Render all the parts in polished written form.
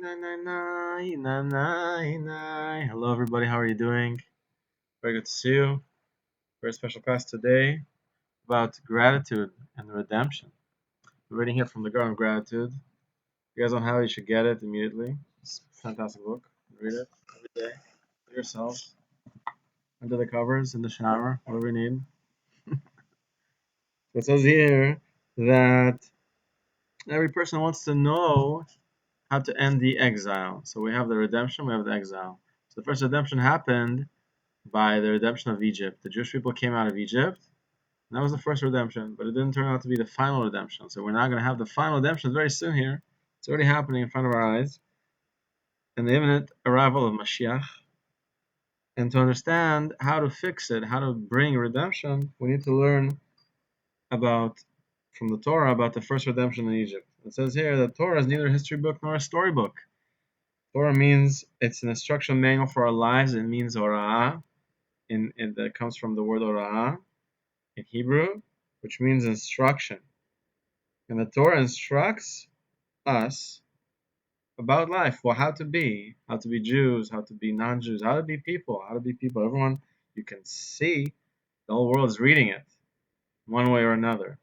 Hello, everybody. How are you doing? Very good to see you. Very special class today about gratitude and redemption. We're reading here from the Garden of Gratitude. If you guys don't have it, you should get it immediately. It's a fantastic book. Read it every day for yourselves, under the covers, in the shower, whatever you need. So it says here that every person wants to know how to end the exile. So we have the redemption, we have the exile. So the first redemption happened by the redemption of Egypt. The Jewish people came out of Egypt. And that was the first redemption, but it didn't turn out to be the final redemption. So we're not going to have the final redemption very soon here. It's already happening in front of our eyes. And the imminent arrival of Mashiach. And to understand how to fix it, how to bring redemption, we need to learn about, from the Torah, about the first redemption in Egypt. It says here that Torah is neither a history book nor a storybook. Torah means it's an instruction manual for our lives. It means ora'ah, that comes from the word ora'ah in Hebrew, which means instruction. And the Torah instructs us about life, well, how to be Jews, how to be non-Jews, how to be people. Everyone, you can see, the whole world is reading it one way or another.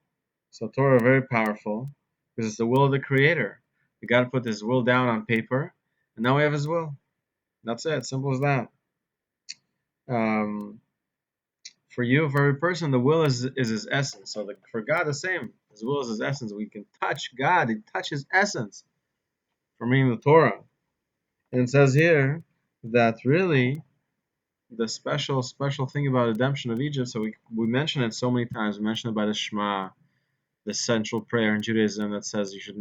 So Torah is very powerful because it's the will of the Creator. We got to put His will down on paper, and now we have His will. That's it, simple as that. For you, for every person, the will is His essence. So for God, the same. His will is His essence. We can touch God. He touches His essence from reading the Torah. And it says here that really the special thing about redemption of Egypt, so we mention it so many times. We mention it by the Shema, the central prayer in Judaism that says you should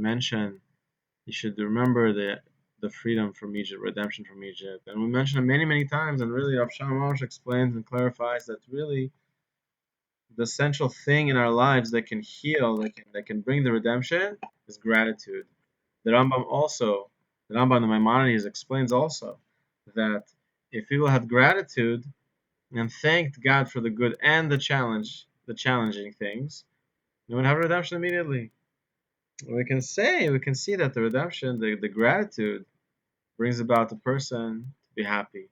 remember the freedom from Egypt, redemption from Egypt. And we mention it many, many times, and really Rav Shamash explains and clarifies that really the central thing in our lives that can heal, that can bring the redemption, is gratitude. The Rambam the Maimonides explains also that if people had gratitude and thanked God for the good and the challenging things, they would have redemption immediately. We can see that the redemption, the gratitude, brings about the person to be happy.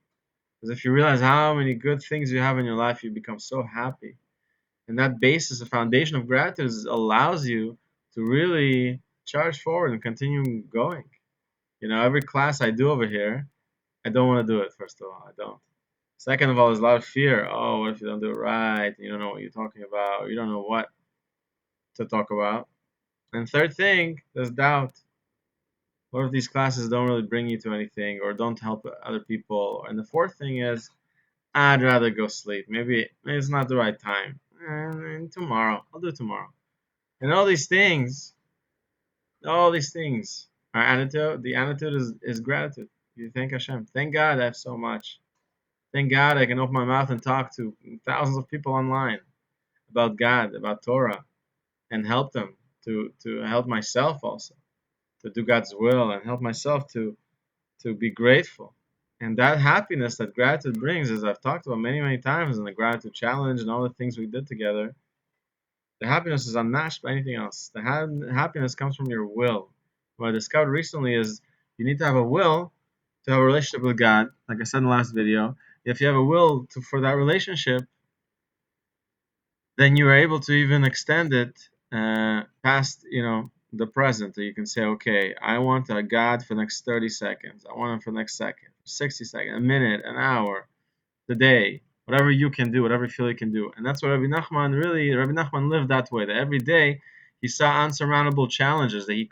Because if you realize how many good things you have in your life, you become so happy. And that basis, the foundation of gratitude, allows you to really charge forward and continue going. Every class I do over here, I don't want to do it, first of all. I don't. Second of all, there's a lot of fear. Oh, what if you don't do it right? You don't know what you're talking about. Or you don't know what to talk about. And third thing, there's doubt. What if these classes don't really bring you to anything or don't help other people? And the fourth thing is, I'd rather go sleep. Maybe it's not the right time. Tomorrow. I'll do it tomorrow. And all these things, are attitude. The attitude is gratitude. You thank Hashem. Thank God I have so much. Thank God I can open my mouth and talk to thousands of people online about God, about Torah, and help them to help myself also, to do God's will and help myself to be grateful. And that happiness that gratitude brings, as I've talked about many, many times in the gratitude challenge and all the things we did together, the happiness is unmatched by anything else. The happiness comes from your will. What I discovered recently is you need to have a will to have a relationship with God. Like I said in the last video, if you have a will for that relationship, then you are able to even extend it past, the present. You can say, okay, I want a God for the next 30 seconds. I want him for the next second, 60 seconds, a minute, an hour, the day, whatever you can do, whatever you feel you can do. And that's what Rabbi Nachman lived that way, that every day he saw unsurmountable challenges that he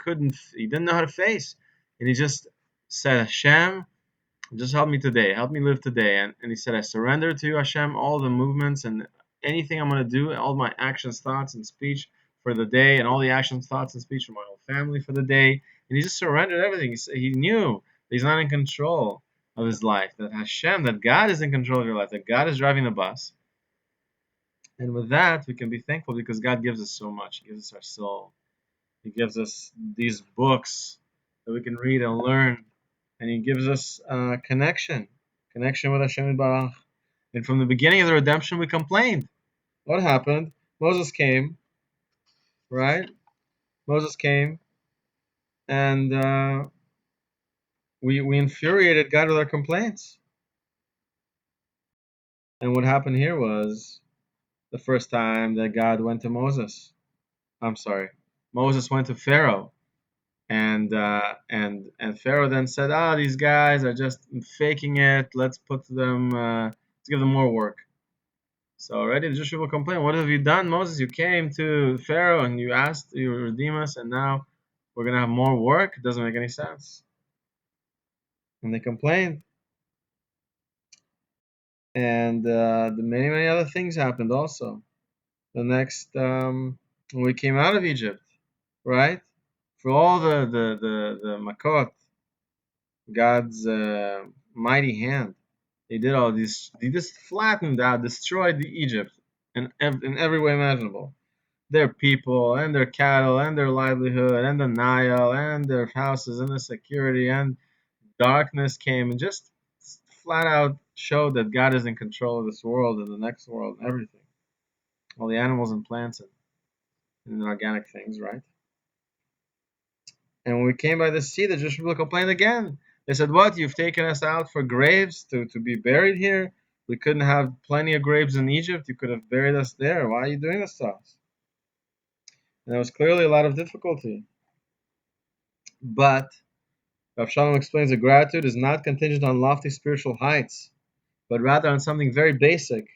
didn't know how to face. And he just said, Hashem, just help me today, help me live today. And he said, I surrender to you, Hashem, all the movements and anything I'm going to do, all my actions, thoughts, and speech for the day, and all the actions, thoughts, and speech for my whole family for the day. And he just surrendered everything. He knew that he's not in control of his life, that Hashem, that God is in control of your life, that God is driving the bus. And with that, we can be thankful because God gives us so much. He gives us our soul. He gives us these books that we can read and learn. And He gives us connection with Hashem Barach. And from the beginning of the redemption, we complained. What happened? Moses came, right? Moses came, and we infuriated God with our complaints. And what happened here was the first time that God went to Moses. I'm sorry, Moses went to Pharaoh, and Pharaoh then said, "Ah, these guys are just faking it. Let's put them, let's give them more work." So already the Jewish people complain, "What have you done, Moses? You came to Pharaoh and you asked you redeem us, and now we're gonna have more work. It doesn't make any sense." And they complained, and the many other things happened also. The next, when we came out of Egypt, right? For all the makot, God's mighty hand, they did all these. They just flattened out, destroyed the Egypt in every way imaginable. Their people and their cattle and their livelihood and the Nile and their houses and the security, and darkness came and just flat out showed that God is in control of this world and the next world and everything. All the animals and plants and organic things, right? And when we came by the sea, the Jewish people complained again. They said, "What? You've taken us out for graves to be buried here? We couldn't have plenty of graves in Egypt. You could have buried us there. Why are you doing this to us?" And there was clearly a lot of difficulty. But Rav Shalom explains that gratitude is not contingent on lofty spiritual heights, but rather on something very basic.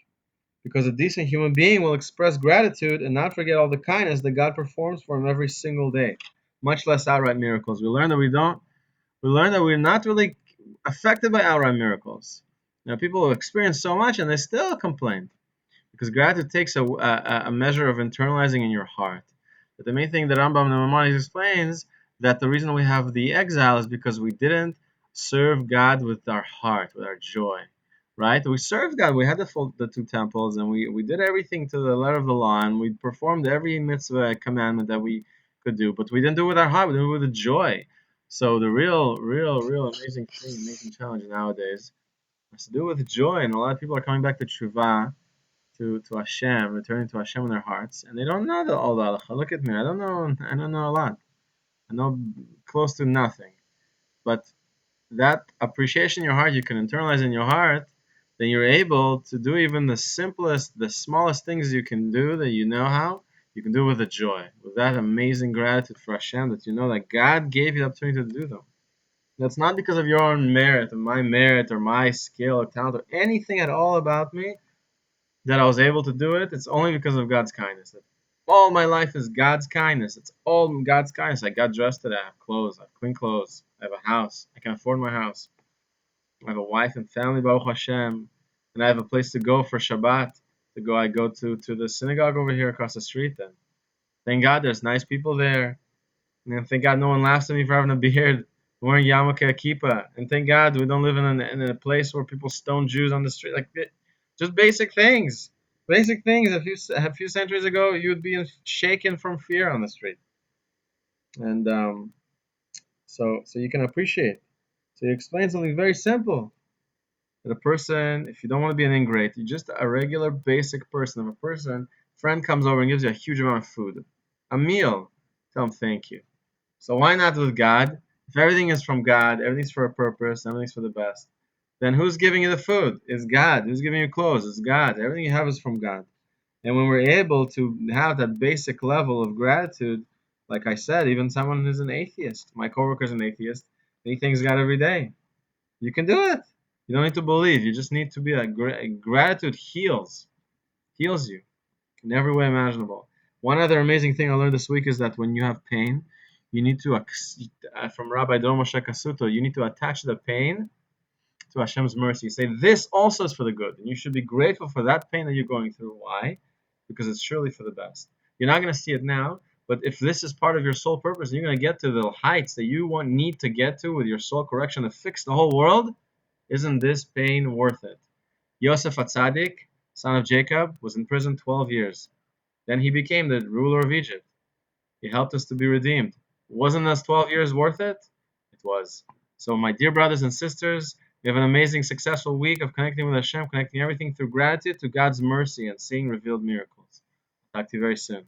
Because a decent human being will express gratitude and not forget all the kindness that God performs for him every single day, much less outright miracles. We learn that we're not really affected by outright miracles. People experience so much and they still complain. Because gratitude takes a measure of internalizing in your heart. But the main thing that Rambam Maimonides explains that the reason we have the exile is because we didn't serve God with our heart, with our joy, right? We served God. We had the two temples, and we did everything to the letter of the law, and we performed every mitzvah commandment that we could do. But we didn't do it with our heart. We did it with the joy. So the real amazing thing, amazing challenge nowadays has to do with joy, and a lot of people are coming back to tshuva to Hashem, returning to Hashem in their hearts, and they don't know all the halacha. Look at me, I don't know a lot. I know close to nothing. But that appreciation in your heart, you can internalize in your heart, then you're able to do even the simplest, the smallest things you can do that you know how, you can do with a joy, with that amazing gratitude for Hashem that you know that God gave you the opportunity to do them. That's not because of your own merit, or my skill or talent, or anything at all about me that I was able to do it. It's only because of God's kindness. All my life is God's kindness. It's all God's kindness. I got dressed today. I have clothes. I have clean clothes. I have a house. I can afford my house. I have a wife and family, Baruch Hashem. And I have a place to go for Shabbat. I go to the synagogue over here across the street. And thank God there's nice people there. And thank God no one laughs at me for having a beard, wearing yarmulke, kippah. And thank God we don't live in a place where people stone Jews on the street. Like, just basic things. Basic things. A few centuries ago, you would be shaken from fear on the street. And so you can appreciate. So he explains something very simple. That a person, if you don't want to be an ingrate, you're just a regular basic person. If a friend comes over and gives you a huge amount of food, a meal, tell him thank you. So why not with God? If everything is from God, everything's for a purpose, everything's for the best, then who's giving you the food? It's God. Who's giving you clothes? It's God. Everything you have is from God. And when we're able to have that basic level of gratitude, like I said, even someone who's an atheist, my coworker's an atheist, and he thanks God every day. You can do it. You don't need to believe. You just need to be like gratitude heals you in every way imaginable. One other amazing thing I learned this week is that when you have pain, you need to, from Rabbi Dror Moshe Cassouto, you need to attach the pain to Hashem's mercy. Say, this also is for the good. And you should be grateful for that pain that you're going through. Why? Because it's surely for the best. You're not going to see it now, but if this is part of your soul purpose, and you're going to get to the heights that you need to get to with your soul correction to fix the whole world, isn't this pain worth it? Yosef Atzadik, son of Jacob, was in prison 12 years. Then he became the ruler of Egypt. He helped us to be redeemed. Wasn't those 12 years worth it? It was. So my dear brothers and sisters, we have an amazing, successful week of connecting with Hashem, connecting everything through gratitude to God's mercy and seeing revealed miracles. Talk to you very soon.